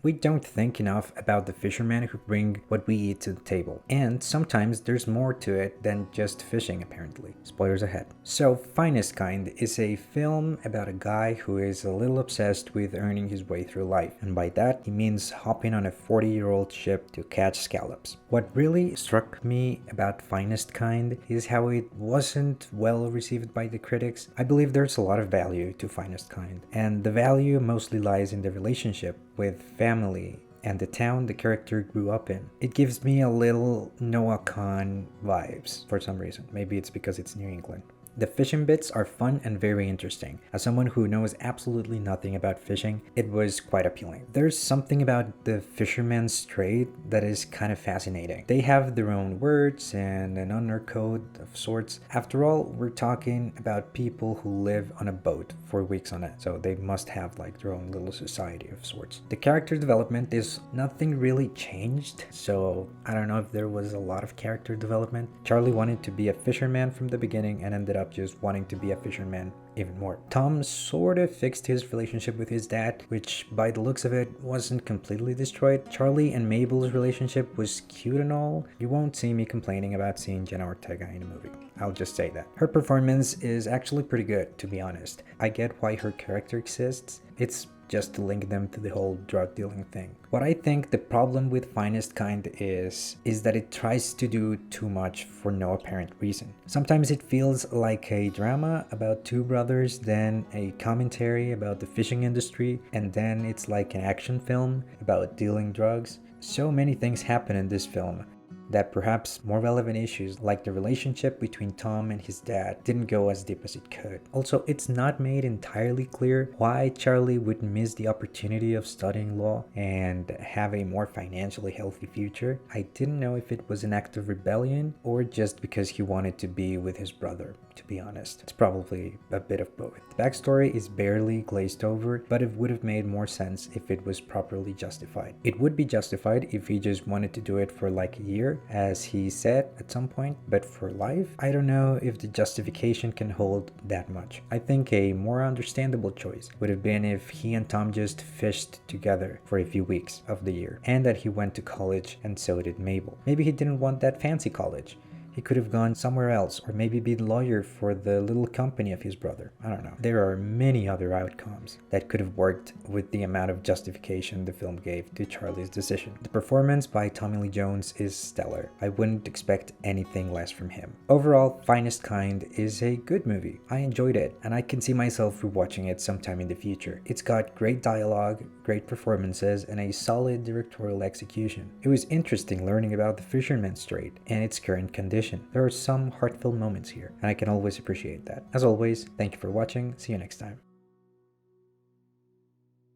We don't think enough about the fishermen who bring what we eat to the table. And sometimes there's more to it than just fishing, apparently. Spoilers ahead. So, Finestkind is a film about a guy who is a little obsessed with earning his way through life. And by that, he means hopping on a 40-year-old ship to catch scallops. What really struck me about Finestkind is how it wasn't well received by the critics. I believe there's a lot of value to Finestkind, and the value mostly lies in the relationship with family and the town the character grew up in. It gives me a little Noah Khan vibes for some reason. Maybe it's because it's New England. The fishing bits are fun and very interesting. As someone who knows absolutely nothing about fishing, it was quite appealing. There's something about the fisherman's trade that is kind of fascinating. They have their own words and an honor code of sorts. After all, we're talking about people who live on a boat for weeks on end, so they must have like their own little society of sorts. The character development is nothing really changed, so I don't know if there was a lot of character development. Charlie wanted to be a fisherman from the beginning and ended up just wanting to be a fisherman even more. Tom sort of fixed his relationship with his dad, which by the looks of it wasn't completely destroyed. Charlie and Mabel's relationship was cute and all. You won't see me complaining about seeing Jenna Ortega in a movie. I'll just say that. Her performance is actually pretty good, to be honest. I get why her character exists. It's just to link them to the whole drug dealing thing. What I think the problem with Finestkind is that it tries to do too much for no apparent reason. Sometimes it feels like a drama about two brothers, then a commentary about the fishing industry, and then it's like an action film about dealing drugs. So many things happen in this film that perhaps more relevant issues like the relationship between Tom and his dad didn't go as deep as it could. Also, it's not made entirely clear why Charlie would miss the opportunity of studying law and have a more financially healthy future. I didn't know if it was an act of rebellion or just because he wanted to be with his brother, to be honest. It's probably a bit of both. The backstory is barely glazed over, but it would have made more sense if it was properly justified. It would be justified if he just wanted to do it for like a year, as he said at some point, but for life, I don't know if the justification can hold that much. I think a more understandable choice would have been if he and Tom just fished together for a few weeks of the year, and that he went to college and so did Mabel. Maybe he didn't want that fancy college. He could have gone somewhere else, or maybe be the lawyer for the little company of his brother. I don't know. There are many other outcomes that could have worked with the amount of justification the film gave to Charlie's decision. The performance by Tommy Lee Jones is stellar. I wouldn't expect anything less from him. Overall, Finestkind is a good movie. I enjoyed it, and I can see myself rewatching it sometime in the future. It's got great dialogue, great performances, and a solid directorial execution. It was interesting learning about the fisherman's trade and its current condition. There are some heartfelt moments here, and I can always appreciate that. As always, thank you for watching. See you next time.